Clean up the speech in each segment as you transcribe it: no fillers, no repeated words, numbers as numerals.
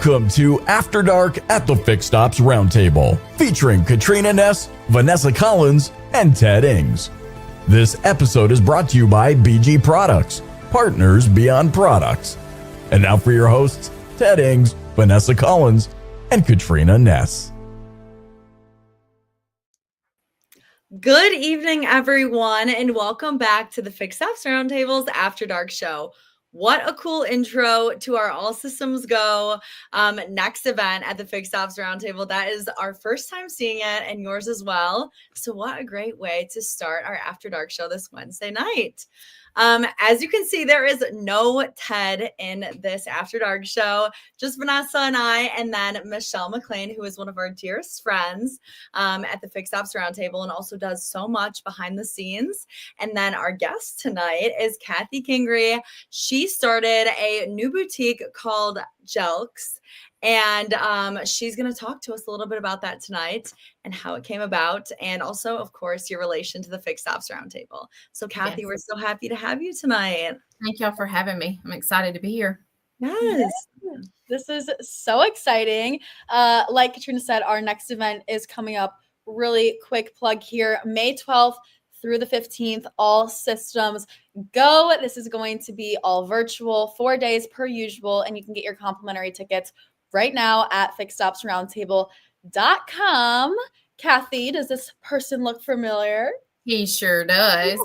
Welcome to After Dark at the Fixed Ops Roundtable, featuring Katrina, Ness, Vanessa Collins, and Ted Ings. This episode is brought to you by BG Products, partners beyond products. And now for your hosts, Ted Ings, Vanessa Collins, and Katrina Ness. Good evening, everyone, and welcome back to the Fixed Ops Roundtable's After Dark show. What a cool intro to our All Systems Go next event at the Fixed Ops Roundtable. That is our first time seeing it and yours as well. So what a great way to start our After Dark show this Wednesday night. As you can see, there is no Ted in this After Dark show, just Vanessa and I, and then Michelle McLain, who is one of our dearest friends at the Fixed Ops Roundtable and also does so much behind the scenes. And then our guest tonight is Cathy Kingrey. She started a new boutique called Jelcks. And she's going to talk to us a little bit about that tonight and how it came about. And also, of course, your relation to the Fixed Ops Roundtable. So, Cathy, We're so happy to have you tonight. Thank y'all for having me. I'm excited to be here. Yes. This is so exciting. Like Katrina said, our next event is coming up. Really quick plug here. May 12th through the 15th, all systems go. This is going to be all virtual, 4 days per usual. And you can get your complimentary tickets right now at fixedopsroundtable.com. Cathy, does this person look familiar? He sure does.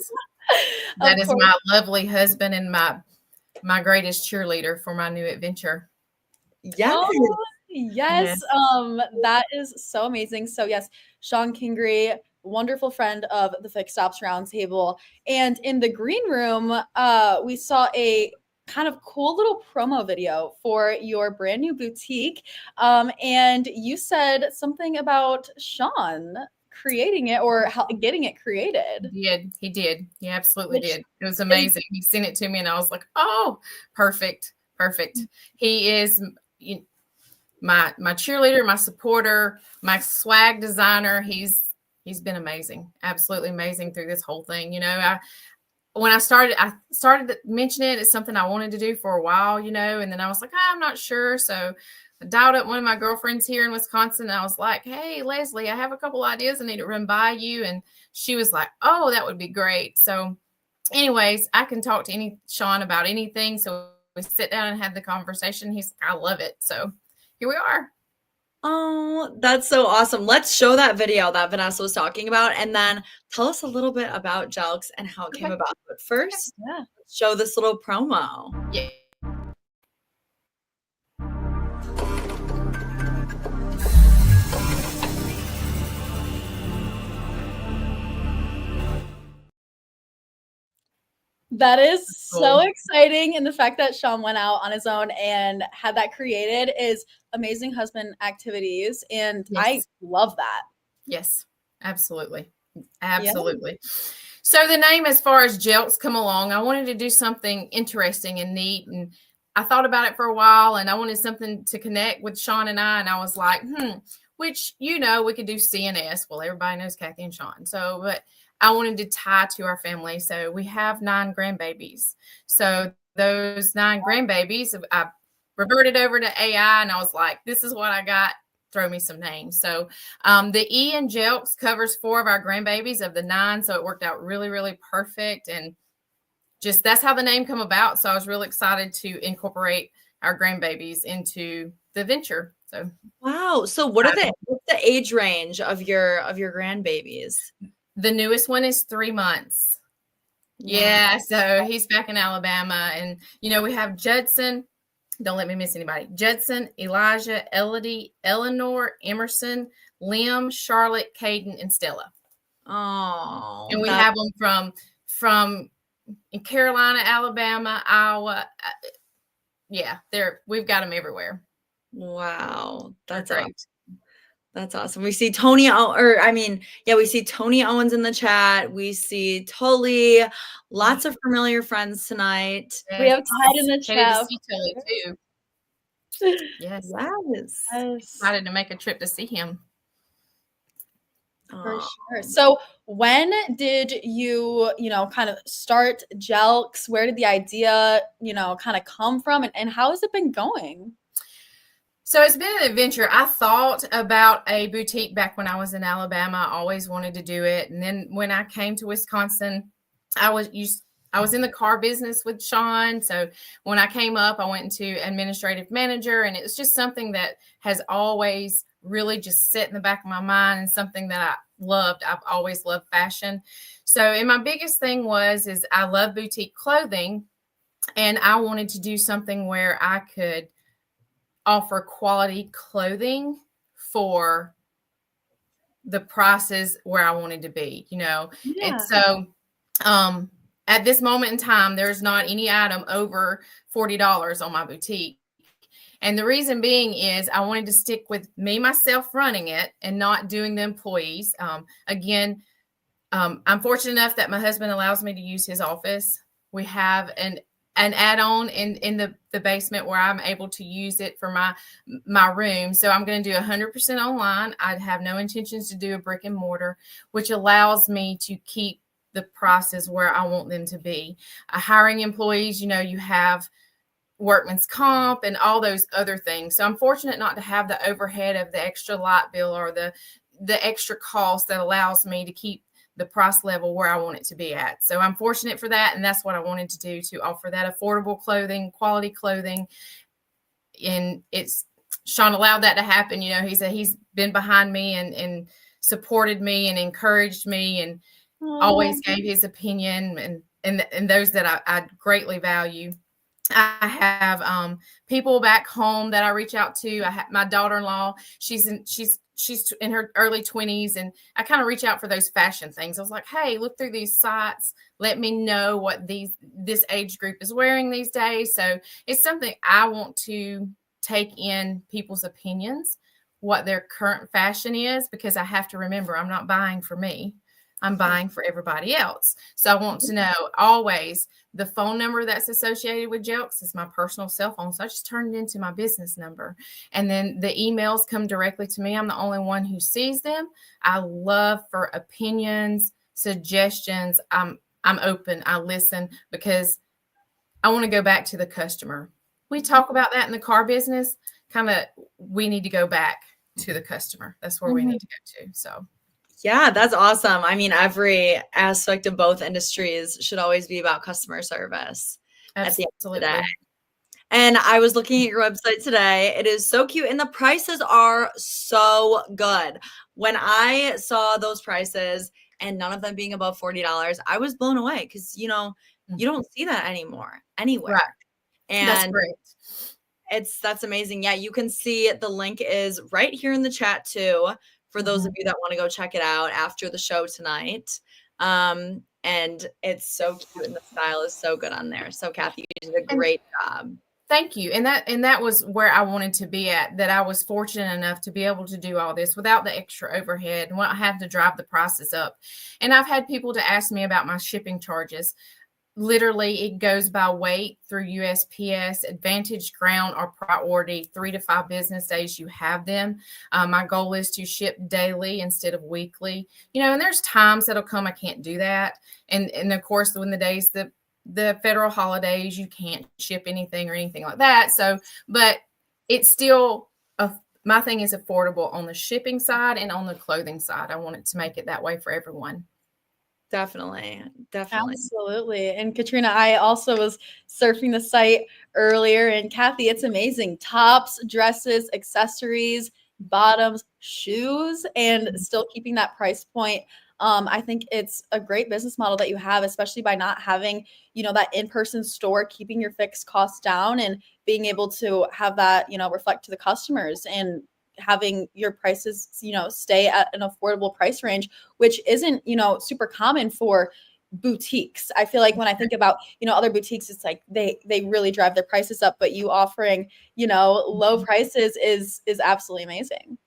That is my lovely husband and my greatest cheerleader for my new adventure. Yes. Oh, yes. That is so amazing. So yes, Sean Kingrey, wonderful friend of the Fixed Ops Roundtable. And in the green room, we saw a kind of cool little promo video for your brand new boutique. And you said something about Sean creating it or getting it created. He did. He absolutely did. It was amazing. He sent it to me and I was like, oh, perfect. He is my cheerleader, my supporter, my swag designer. He's been amazing. Absolutely amazing through this whole thing. You know, when I started mentioning it, it's something I wanted to do for a while, you know, and then I was like, I'm not sure. So I dialed up one of my girlfriends here in Wisconsin. And I was like, hey, Leslie, I have a couple ideas I need to run by you. And she was like, oh, that would be great. So anyways, I can talk to Sean about anything. So we sit down and had the conversation. He's like, I love it. So here we are. Oh, that's so awesome. Let's show that video that Vanessa was talking about and then tell us a little bit about Jelcks and how it came about. But first, let's show this little promo. Yeah. That is so exciting. And the fact that Sean went out on his own and had that created is amazing husband activities. And yes. I love that. Yes, absolutely. Absolutely. Yeah. So the name, as far as Jelcks come along, I wanted to do something interesting and neat. And I thought about it for a while and I wanted something to connect with Sean and I. And I was like, which, you know, we could do CNS. Well, everybody knows Cathy and Sean. So, but I wanted to tie to our family. So we have 9 grandbabies. So those 9 grandbabies, I reverted over to AI and I was like, this is what I got. Throw me some names. So the E in Jelcks covers 4 of our grandbabies of the 9. So it worked out really, really perfect. And just that's how the name come about. So I was really excited to incorporate our grandbabies into the venture. So wow. So what's the age range of your grandbabies? The newest one is 3 months. Yeah. So he's back in Alabama. And, you know, we have Judson. Don't let me miss anybody. Judson, Elijah, Elodie, Eleanor, Emerson, Lim, Charlotte, Caden, and Stella. Oh. And we have them from in Carolina, Alabama, Iowa. Yeah, we've got them everywhere. Wow. That's great. Awesome. That's awesome. We see Tony, we see Tony Owens in the chat. We see Tully, lots of familiar friends tonight. Yes. We have Tide in the chat. To see Tully too. Yes. Excited to make a trip to see him. For sure. So when did you kind of start Jelcks? Where did the idea, kind of come from? And how has it been going? So it's been an adventure. I thought about a boutique back when I was in Alabama. I always wanted to do it. And then when I came to Wisconsin, I was in the car business with Sean. So when I came up, I went into administrative manager, and it was just something that has always really just sit in the back of my mind, and something that I loved. I've always loved fashion. So, and my biggest thing is I love boutique clothing, and I wanted to do something where I could offer quality clothing for the prices where I wanted to be, Yeah. And so at this moment in time, there's not any item over $40 on my boutique. And the reason being is I wanted to stick with myself running it and not doing the employees. Again, I'm fortunate enough that my husband allows me to use his office. We have an add-on in the basement where I'm able to use it for my room. So I'm going to do 100% online. I have no intentions to do a brick and mortar, which allows me to keep the prices where I want them to be. Hiring employees, you have workman's comp and all those other things. So I'm fortunate not to have the overhead of the extra light bill or the extra cost that allows me to keep the price level where I want it to be at. So I'm fortunate for that. And that's what I wanted to do, to offer that affordable clothing, quality clothing. And Sean allowed that to happen. He said he's been behind me and supported me and encouraged me, and always gave his opinion, and those that I greatly value. I have people back home that I reach out to. I have my daughter-in-law. She's in her early 20s, and I kind of reach out for those fashion things. I was like, hey, look through these sites. Let me know what this age group is wearing these days. So it's something I want to take in people's opinions, what their current fashion is, because I have to remember I'm not buying for me. I'm buying for everybody else. So I want to know always the phone number that's associated with Jelcks is my personal cell phone. So I just turned it into my business number. And then the emails come directly to me. I'm the only one who sees them. I love for opinions, suggestions. I'm open. I listen, because I want to go back to the customer. We talk about that in the car business. We need to go back to the customer. That's where we need to go to. So. Yeah, that's awesome. I mean, every aspect of both industries should always be about customer service. Absolutely. At the end of the day. And I was looking at your website today. It is so cute, and the prices are so good. When I saw those prices and none of them being above $40, I was blown away, because you don't see that anymore anywhere. Right. And that's great. That's amazing. Yeah, you can see the link is right here in the chat too, for those of you that want to go check it out after the show tonight. And it's so cute, and the style is so good on there. So Cathy, you did a great job. Thank you. And that was where I wanted to be at, that I was fortunate enough to be able to do all this without the extra overhead and not have to drive the prices up. And I've had people to ask me about my shipping charges. Literally, it goes by weight through USPS, Advantage, Ground, or Priority. 3 to 5 business days you have them. My goal is to ship daily instead of weekly. And there's times that'll come I can't do that. And of course, when the days the federal holidays, you can't ship anything or anything like that. So, but it's still my thing is affordable on the shipping side and on the clothing side. I want it to make it that way for everyone. Definitely. Absolutely. And Katrina, I also was surfing the site earlier, and Cathy, it's amazing. Tops, dresses, accessories, bottoms, shoes, and still keeping that price point. I think it's a great business model that you have, especially by not having, that in-person store, keeping your fixed costs down and being able to have that, reflect to the customers, and having your prices, stay at an affordable price range, which isn't, super common for boutiques. I feel like when I think about, other boutiques, it's like they really drive their prices up, but you offering, low prices is absolutely amazing.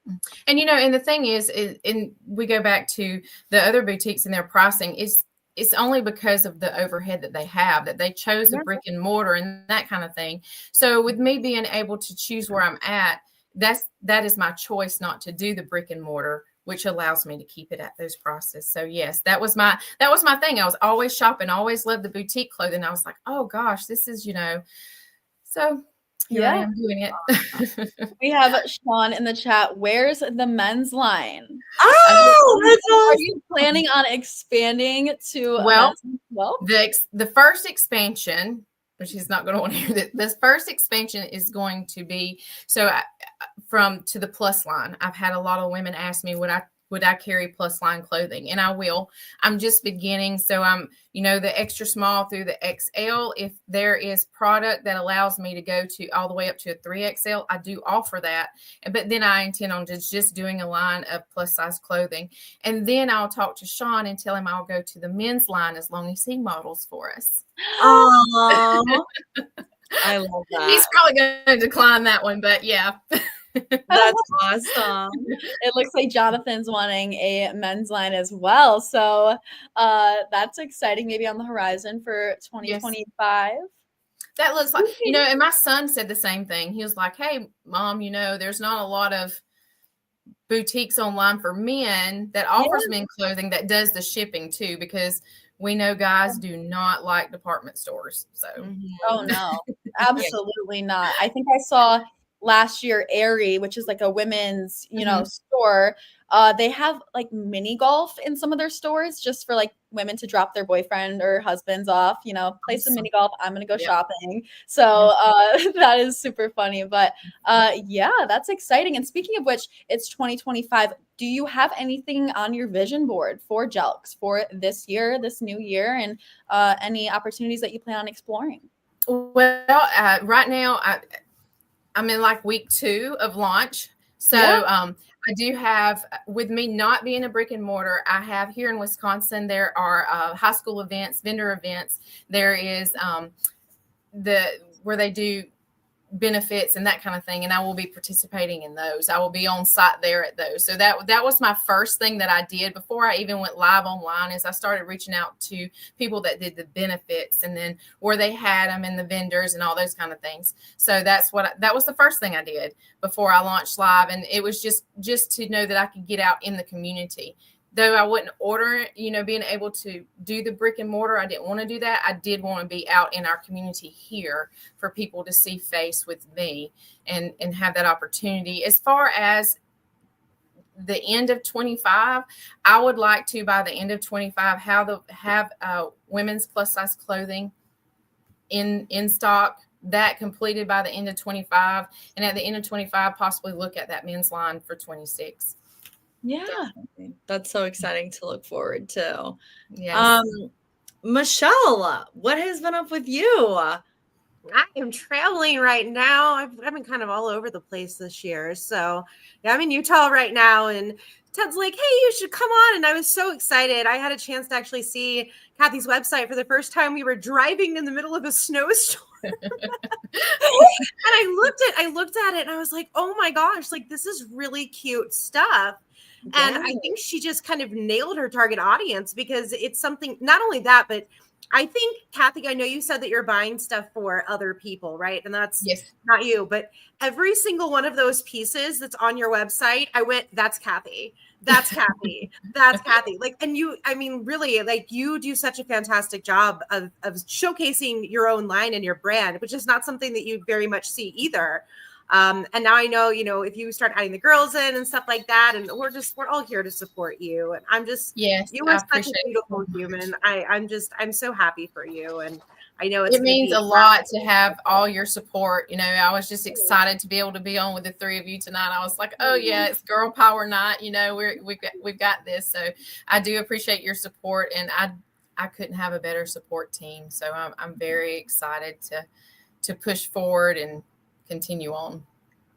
And, and the thing is, and we go back to the other boutiques and their pricing it's only because of the overhead that they have, that they chose a brick and mortar and that kind of thing. So with me being able to choose where I'm at, that is my choice not to do the brick and mortar, which allows me to keep it at those prices. So yes, that was my thing. I was always shopping, always loved the boutique clothing. I was like, oh gosh, this is, so Here I am doing it. We have Sean in the chat. Where's the men's line? Oh, that's Are awesome. you planning on expanding to Well, well? The first expansion, which he's not going to want to hear that. This first expansion is going to be to the plus line. I've had a lot of women ask me would I carry plus line clothing, and I will. I'm just beginning, so I'm the extra small through the XL. If there is product that allows me to go to all the way up to a 3XL, I do offer that. But then I intend on just doing a line of plus size clothing, and then I'll talk to Sean and tell him I'll go to the men's line as long as he models for us. Oh, I love that. He's probably going to decline that one, but yeah. That's awesome. It looks like Jonathan's wanting a men's line as well. So that's exciting. Maybe on the horizon for 2025. Yes. That looks like, and my son said the same thing. He was like, hey, Mom, there's not a lot of boutiques online for men that offers men clothing that does the shipping too, because we know guys do not like department stores. So, oh no, absolutely not. I think I saw last year Aerie, which is like a women's, store. They have like mini golf in some of their stores just for like women to drop their boyfriend or husbands off, play some mini golf. I'm going to go shopping. So that is super funny. But that's exciting. And speaking of which, it's 2025. Do you have anything on your vision board for Jelcks for this year, this new year, and any opportunities that you plan on exploring? Well, right now, I'm in like week 2 of launch. So I do have, with me not being a brick and mortar, I have here in Wisconsin, there are high school events, vendor events. There is where they do benefits and that kind of thing. And I will be participating in those. I will be on site there at those. So that was my first thing that I did before I even went live online, is I started reaching out to people that did the benefits and then where they had them and the vendors and all those kind of things. So that was the first thing I did before I launched live. And it was just to know that I could get out in the community. Though I wouldn't order, being able to do the brick and mortar, I didn't want to do that. I did want to be out in our community here for people to see face with me and have that opportunity. As far as the end of 25, I would like to, by the end of 25, have women's plus size clothing in stock, that completed by the end of 25. And at the end of 25, possibly look at that men's line for 26. Yeah, definitely. That's so exciting to look forward to. Yes. Michelle, what has been up with you? I am traveling right now. I've been kind of all over the place this year. So I'm in Utah right now, and Ted's like, hey, you should come on. And I was so excited. I had a chance to actually see Cathy's website for the first time. We were driving in the middle of a snowstorm. And I looked at it and I was like, oh my gosh, like this is really cute stuff. And I think she just kind of nailed her target audience, because it's something, not only that, but I think, Cathy, I know you said that you're buying stuff for other people, right? And that's not you, but every single one of those pieces that's on your website, I went, that's Cathy. That's Cathy. That's Cathy. Like, and really, like you do such a fantastic job of showcasing your own line and your brand, which is not something that you very much see either. And now I know, if you start adding the girls in and stuff like that, and we're all here to support you. And I'm just, you are such a beautiful human. I'm so happy for you. And I know it means a lot to have all your support. I was just excited to be able to be on with the 3 of you tonight. I was like, oh yeah, it's girl power night. We've got this. So I do appreciate your support, and I couldn't have a better support team. So I'm very excited to push forward and continue on.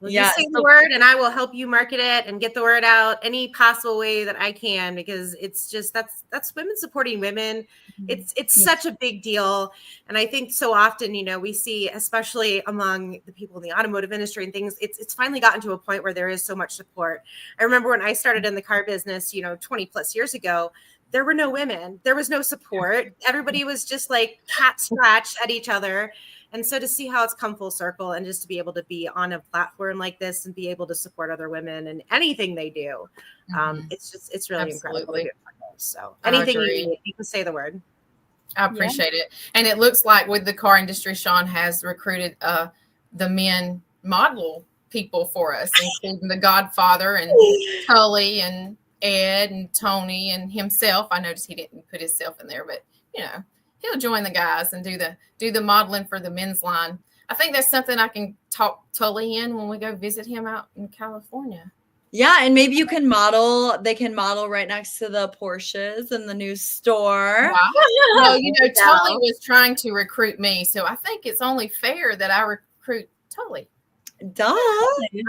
Well, you say the word and I will help you market it and get the word out any possible way that I can, because it's just, that's women supporting women. It's such a big deal. And I think so often, we see, especially among the people in the automotive industry and things, it's finally gotten to a point where there is so much support. I remember when I started in the car business, 20 plus years ago, there were no women, there was no support. Everybody was just like cat scratch at each other. And so to see how it's come full circle, and just to be able to be on a platform like this and be able to support other women and anything they do, it's really incredible. So anything you can say the word. I appreciate it. And it looks like with the car industry, Sean has recruited the men model people for us, including the Godfather and Tully and Ed and Tony and himself. I noticed he didn't put himself in there, but he'll join the guys and do the modeling for the men's line. I think that's something I can talk Tully in when we go visit him out in California. Yeah, and maybe you can model. They can model right next to the Porsches in the new store. Wow. Well, Tully was trying to recruit me, so I think it's only fair that I recruit Tully. Duh.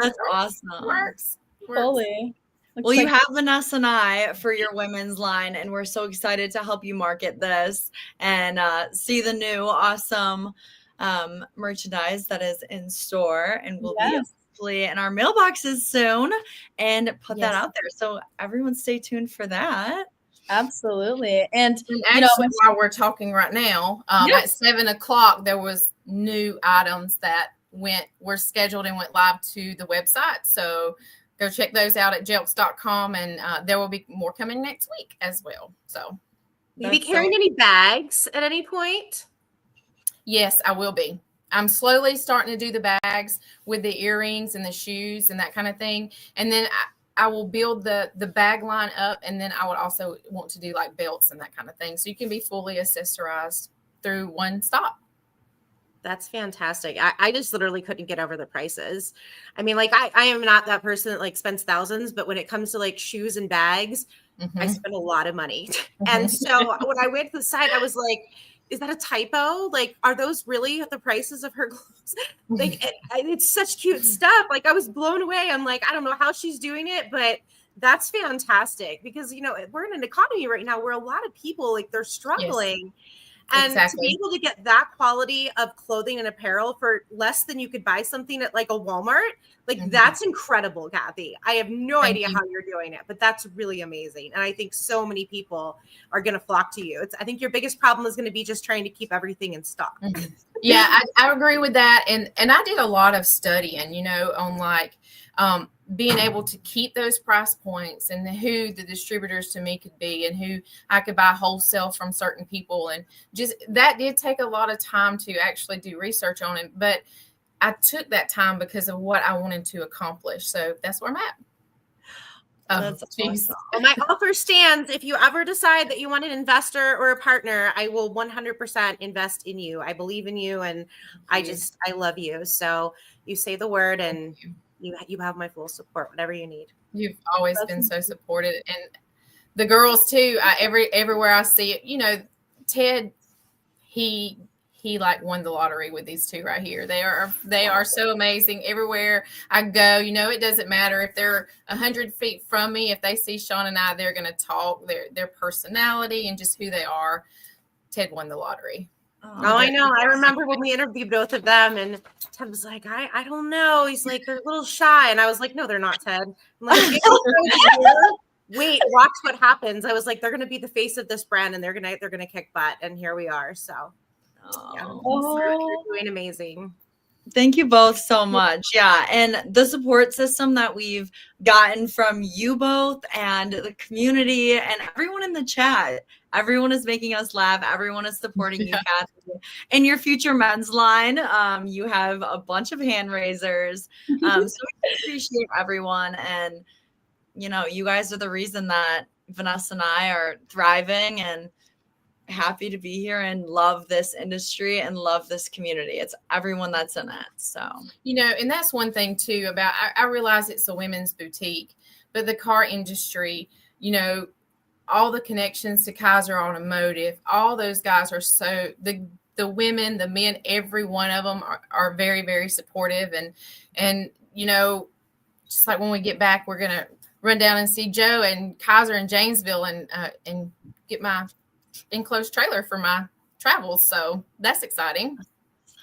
That's awesome. Works. Fully. Well, you have Vanessa and I for your women's line, and we're so excited to help you market this and see the new awesome merchandise that is in store, and we'll be hopefully in our mailboxes soon and put that out there. So everyone stay tuned for that. Absolutely. And actually, while we're talking right now, at 7:00, there was new items that were scheduled and went live to the website. So go check those out at jelcks.com, and there will be more coming next week as well. So will you be carrying any bags at any point? Yes, I will be. I'm slowly starting to do the bags with the earrings and the shoes and that kind of thing. And then I will build the bag line up, and then I would also want to do like belts and that kind of thing. So you can be fully accessorized through one stop. That's fantastic. I just literally couldn't get over the prices. I mean, like I am not that person that like spends thousands, but when it comes to like shoes and bags, I spend a lot of money. And so when I went to the site, I was like, is that a typo? Like, are those really the prices of her clothes? Like, it's such cute stuff. Like, I was blown away. I'm like, I don't know how she's doing it, but that's fantastic because, we're in an economy right now where a lot of people, like, they're struggling. Yes. And to be able to get that quality of clothing and apparel for less than you could buy something at like a Walmart, like that's incredible, Cathy. I have no idea how you're doing it, but that's really amazing. And I think so many people are going to flock to you. I think your biggest problem is going to be just trying to keep everything in stock. Yeah, I agree with that. And I did a lot of studying, on like being able to keep those price points and who the distributors to me could be and who I could buy wholesale from certain people. And just that did take a lot of time to actually do research on it. But I took that time because of what I wanted to accomplish. So that's where I'm at. That's awesome. Well, my offer stands. If you ever decide that you want an investor or a partner, I will 100% invest in you. I believe in you, and I love you. So you say the word, and you have my full support, whatever you need. You've always been so supportive, and the girls too. Everywhere I see it, Ted, he like won the lottery with these two right here. They are so amazing. Everywhere I go, it doesn't matter if they're 100 feet from me. If they see Sean and I, they're going to talk. Their personality and just who they are. Ted won the lottery. Oh, I know. I remember when we interviewed both of them, and Ted was like, I don't know. He's like, they're a little shy. And I was like, no, they're not, Ted. I'm like, wait, watch what happens. I was like, they're going to be the face of this brand, and they're going to kick butt. And here we are. So you're doing amazing. Thank you both so much. Yeah. And the support system that we've gotten from you both and the community and everyone in the chat, everyone is making us laugh. Everyone is supporting you, Cathy. In your future men's line, you have a bunch of hand raisers. So we appreciate everyone. And, you guys are the reason that Vanessa and I are thriving and happy to be here and love this industry and love this community. It's everyone that's in it. So, and that's one thing too about, I realize it's a women's boutique, but the car industry, all the connections to Kaiser Automotive, all those guys are so the women, the men, every one of them are very, very supportive. And, just like when we get back, we're going to run down and see Joe and Kaiser in Janesville and get my enclosed trailer for my travels. So that's exciting.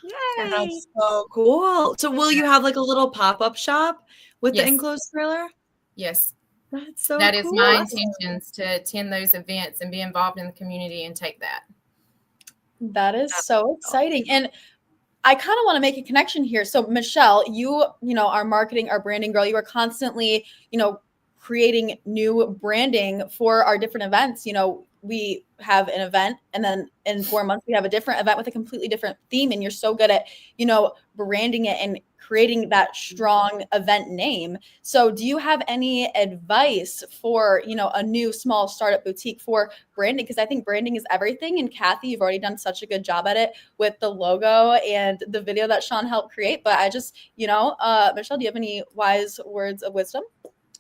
Yay. That's so cool. So will you have like a little pop-up shop with the enclosed trailer? Yes. That's so That cool. is my intentions, to attend those events and be involved in the community and take that. That is so exciting. And I kind of want to make a connection here. So Michelle, you our marketing, our branding girl, you are constantly, creating new branding for our different events. we have an event, and then in 4 months we have a different event with a completely different theme, and you're so good at, branding it and creating that strong event name. So do you have any advice for, a new small startup boutique for branding? Because I think branding is everything. And Cathy, you've already done such a good job at it with the logo and the video that Sean helped create. But I just, Michelle, do you have any wise words of wisdom?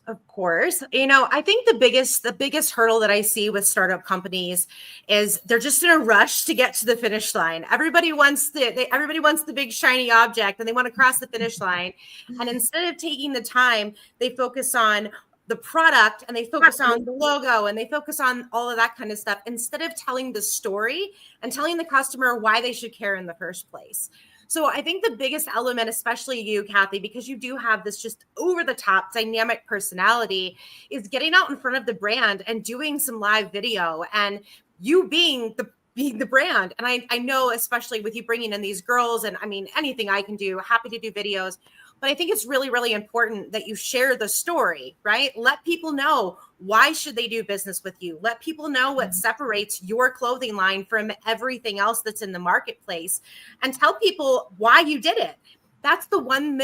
Of course. I think the biggest hurdle that I see with startup companies is they're just in a rush to get to the finish line. Everybody wants the big shiny object, and they want to cross the finish line. And instead of taking the time, they focus on the product, and they focus on the logo, and they focus on all of that kind of stuff, instead of telling the story and telling the customer why they should care in the first place. So I think the biggest element, especially you, Cathy, because you do have this just over the top dynamic personality, is getting out in front of the brand and doing some live video, and you being the brand. And I know, especially with you bringing in these girls, and I mean, anything I can do, happy to do videos. But I think it's really, really important that you share the story, right? Let people know why should they do business with you. Let people know what separates your clothing line from everything else that's in the marketplace, and tell people why you did it. That's the one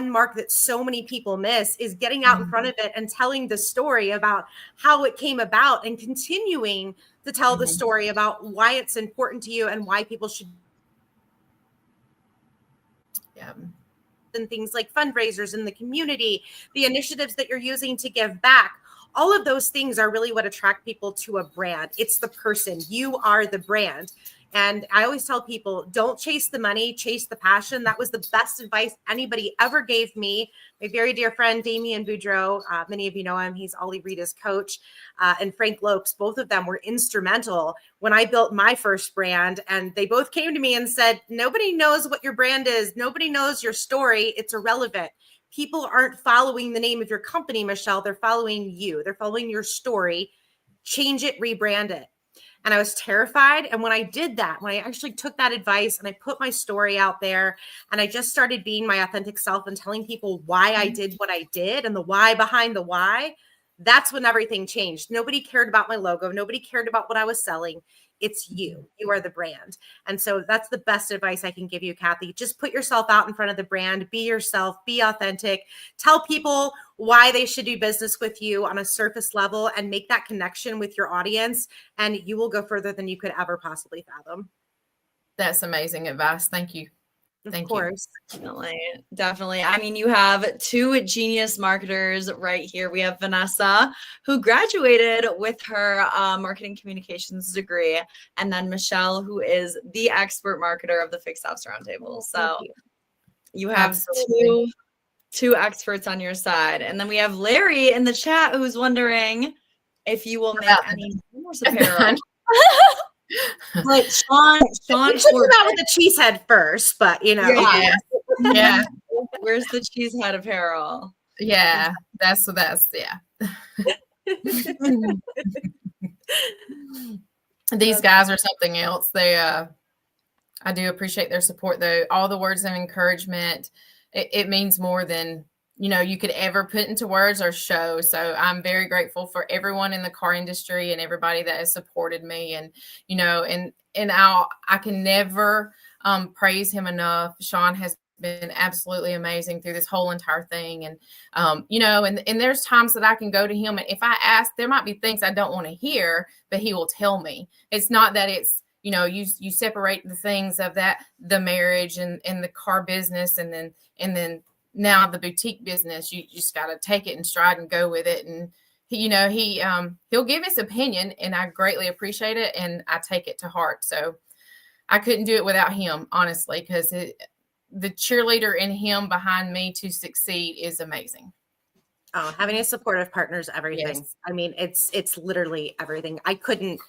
mark that so many people miss, is getting out in front of it and telling the story about how it came about, and continuing to tell the story about why it's important to you and why people should. Yeah. And things like fundraisers in the community, the initiatives that you're using to give back, all of those things are really what attract people to a brand. It's the person. You are the brand. And I always tell people, don't chase the money, chase the passion. That was the best advice anybody ever gave me. My very dear friend, Damian Boudreau, many of you know him. He's Ollie Rita's coach, and Frank Lopes. Both of them were instrumental when I built my first brand. And they both came to me and said, nobody knows what your brand is. Nobody knows your story. It's irrelevant. People aren't following the name of your company, Michelle. They're following you. They're following your story. Change it, rebrand it. And I was terrified. And when I did that, when I actually took that advice and I put my story out there, and I just started being my authentic self and telling people why I did what I did and the why behind the why, that's when everything changed. Nobody cared about my logo. Nobody cared about what I was selling. It's you. You are the brand. And so that's the best advice I can give you, Cathy. Just put yourself out in front of the brand. Be yourself. Be authentic. Tell people why they should do business with you on a surface level, and make that connection with your audience. And you will go further than you could ever possibly fathom. That's amazing advice. Thank you. Of course. Definitely. I mean, you have two genius marketers right here. We have Vanessa, who graduated with her marketing communications degree, and then Michelle, who is the expert marketer of the Fixed Ops Roundtable. So you have two experts on your side. And then we have Larry in the chat, who's wondering if you will make any horse apparel. But Sean we took him out with the cheese head first, but yeah. Where's the cheese head apparel? Yeah, that's These guys are something else. They I do appreciate their support, though. All the words of encouragement, it means more than you could ever put into words or show. So I'm very grateful for everyone in the car industry and everybody that has supported me. And, I can never praise him enough. Sean has been absolutely amazing through this whole entire thing. And, and there's times that I can go to him, and if I ask, there might be things I don't want to hear, but he will tell me. It's not that it's, you separate the things of the marriage and the car business, and then now the boutique business. You just got to take it in stride and go with it. And he'll give his opinion, and I greatly appreciate it, and I take it to heart. So I couldn't do it without him, honestly, because the cheerleader in him behind me to succeed is amazing. Oh, having a supportive partner is everything. Yes. I mean, it's literally everything. I couldn't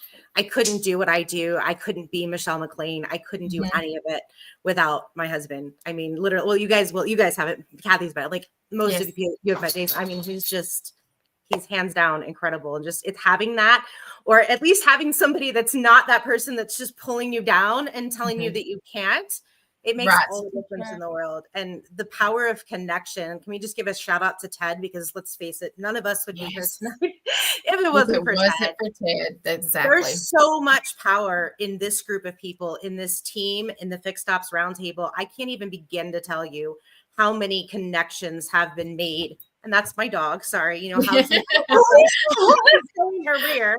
do what I do. I couldn't be Michelle McLain. I couldn't do any of it without my husband. I mean, literally, well, you guys have it. Cathy's better. Like most of you have met Dave. I mean, he's hands down incredible. And just it's having that, or at least having somebody that's not that person that's just pulling you down and telling you that you can't. It makes Right. all the difference in the world. And the power of connection. Can we just give a shout out to Ted? Because let's face it, none of us would be here tonight if it wasn't for Ted. Exactly. There's so much power in this group of people, in this team, in the Fixed Ops Roundtable. I can't even begin to tell you how many connections have been made. And that's my dog. Sorry, you know how it's going over here.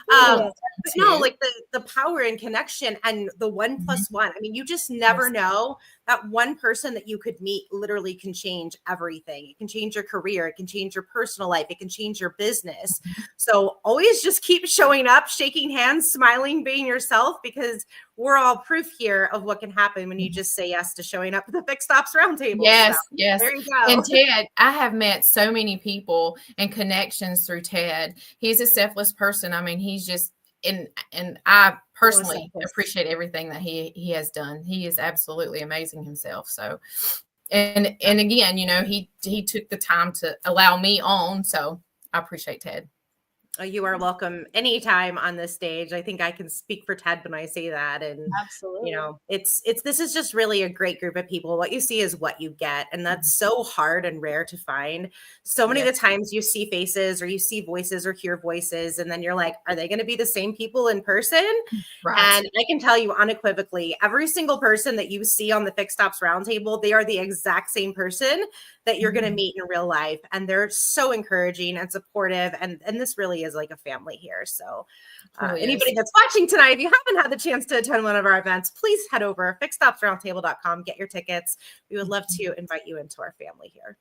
But no, like the power and connection and the 1+1. I mean, you just never know that one person that you could meet literally can change everything. It can change your career. It can change your personal life. It can change your business. So always just keep showing up, shaking hands, smiling, being yourself, because we're all proof here of what can happen when you just say yes to showing up at the Fixed Ops Roundtable. Yes, so, yes. There you go. And Ted, I have met so many people and connections through Ted. He's a selfless person. I mean, he's just and I personally appreciate everything that he has done. He is absolutely amazing himself. So, and again, you know, he took the time to allow me on. So I appreciate Ted. You are welcome anytime on this stage. I think I can speak for Ted when I say that. And Absolutely. you know, this is just really a great group of people. What you see is what you get. And that's so hard and rare to find. So many of the times you see faces or you see voices or hear voices, and then you're like, are they going to be the same people in person? Right. And I can tell you unequivocally, every single person that you see on the Fixed Ops Roundtable, they are the exact same person that you're going to meet in real life. And they're so encouraging and supportive. And this really is like a family here. So anybody that's watching tonight, if you haven't had the chance to attend one of our events, please head over fixedopsroundtable.com, get your tickets. We would love to invite you into our family here.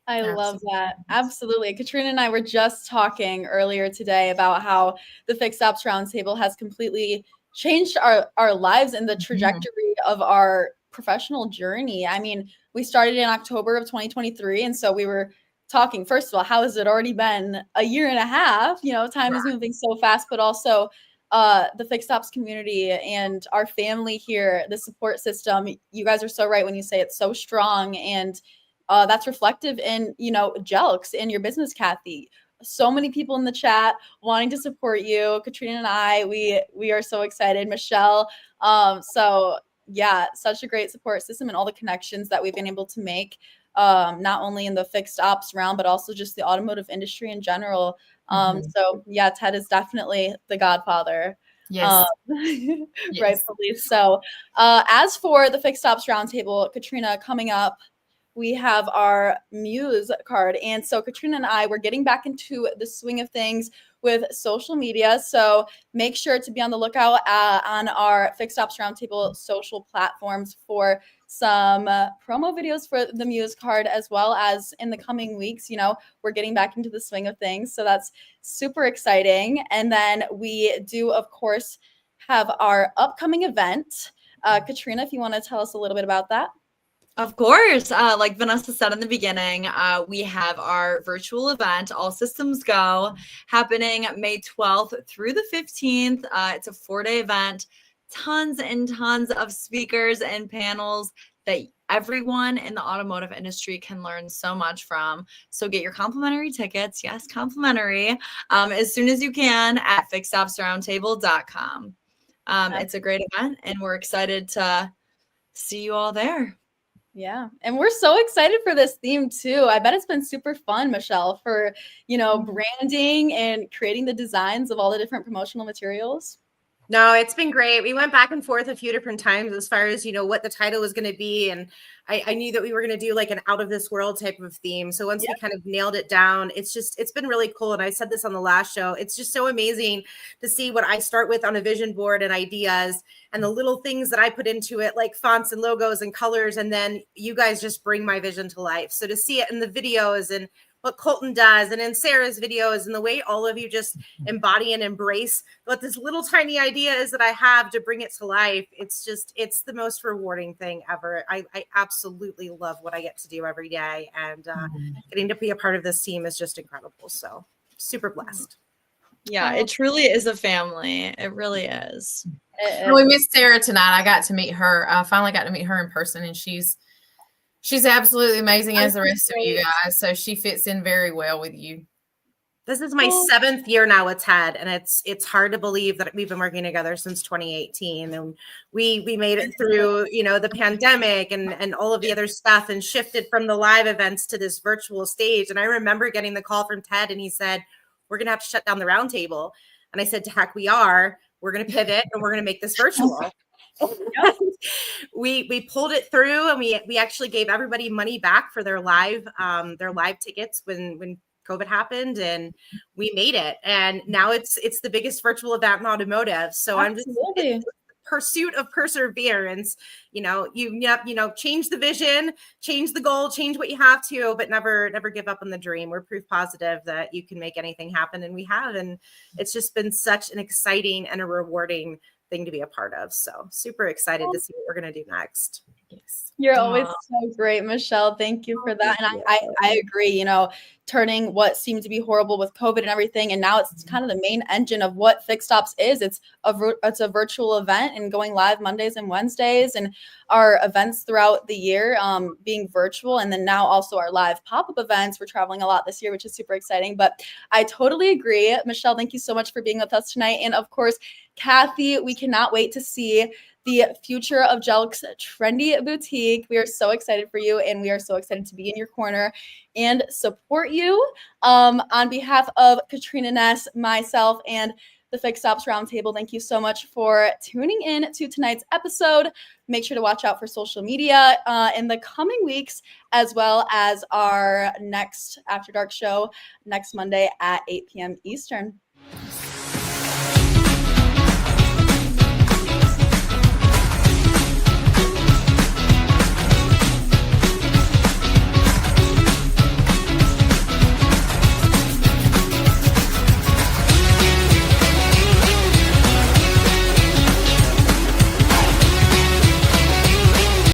I love that. Absolutely. Katrina and I were just talking earlier today about how the Fixed Ops Roundtable has completely changed our lives and the trajectory of our professional journey. I mean, we started in October of 2023. And so we were talking, first of all, how has it already been a year and a half? You know, time is moving so fast, but also the Fixed Ops community and our family here, the support system. You guys are so right when you say it's so strong, and that's reflective in, you know, Jelcks, in your business, Cathy. So many people in the chat wanting to support you. Katrina and I, we are so excited. Michelle. So yeah, such a great support system and all the connections that we've been able to make, not only in the Fixed Ops realm, but also just the automotive industry in general. So yeah, Ted is definitely the godfather. Yes. Rightfully so. As for the Fixed Ops Roundtable, Katrina, coming up, we have our Muse card. And so Katrina and I, we're getting back into the swing of things with social media. So make sure to be on the lookout on our Fixed Ops Roundtable social platforms for some promo videos for the Muse card, as well as in the coming weeks, you know, we're getting back into the swing of things. So that's super exciting. And then we do, of course, have our upcoming event. Katrina, if you want to tell us a little bit about that. Of course. Like Vanessa said in the beginning, we have our virtual event, All Systems Go, happening May 12th through the 15th. It's a 4-day event, tons and tons of speakers and panels that everyone in the automotive industry can learn so much from. So get your complimentary tickets, yes, complimentary, as soon as you can at fixedopsroundtable.com. It's a great event, and we're excited to see you all there. Yeah. And we're so excited for this theme too. I bet it's been super fun, Michelle, for, you know, branding and creating the designs of all the different promotional materials. No, it's been great. We went back and forth a few different times as far as, you know, what the title was going to be. And I knew that we were going to do like an out of this world type of theme. So once we kind of nailed it down, it's been really cool. And I said this on the last show. It's just so amazing to see what I start with on a vision board and ideas and the little things that I put into it, like fonts and logos and colors. And then you guys just bring my vision to life. So to see it in the videos and what Colton does and in Sarah's videos and the way all of you just embody and embrace what this little tiny idea is that I have to bring it to life. It's the most rewarding thing ever. I absolutely love what I get to do every day, and getting to be a part of this team is just incredible. So super blessed. Yeah, it truly is a family. It really is. We missed Sarah tonight. I got to meet her. I finally got to meet her in person, and she's absolutely amazing, as the rest of you guys. So she fits in very well with you. This is my 7th year now with Ted, and it's hard to believe that we've been working together since 2018, and we made it through, you know, the pandemic and all of the other stuff, and shifted from the live events to this virtual stage. And I remember getting the call from Ted, and he said, "We're gonna have to shut down the roundtable." And I said, "To heck we are. We're gonna pivot, and we're gonna make this virtual." we pulled it through, and we actually gave everybody money back for their live tickets when COVID happened, and we made it. And now it's the biggest virtual event in automotive. So Absolutely. I'm just pursuit of perseverance. You know, change the vision, change the goal, change what you have to, but never give up on the dream. We're proof positive that you can make anything happen, and we have. And it's just been such an exciting and a rewarding thing to be a part of. So super excited to see what we're going to do next. Yes. You're always so great, Michelle. Thank you for that. And I agree, you know, turning what seemed to be horrible with COVID and everything, and now it's kind of the main engine of what Fix Stops is. It's a virtual event and going live Mondays and Wednesdays, and our events throughout the year being virtual, and then now also our live pop-up events. We're traveling a lot this year, which is super exciting. But I totally agree. Michelle, thank you so much for being with us tonight. And of course, Cathy, we cannot wait to see the future of Jelcks Trendy Boutique. We are so excited for you, and we are so excited to be in your corner and support you. On behalf of Katrina, Ness, myself, and the Fix Stops Roundtable, thank you so much for tuning in to tonight's episode. Make sure to watch out for social media in the coming weeks, as well as our next After Dark show next Monday at 8 p.m. Eastern.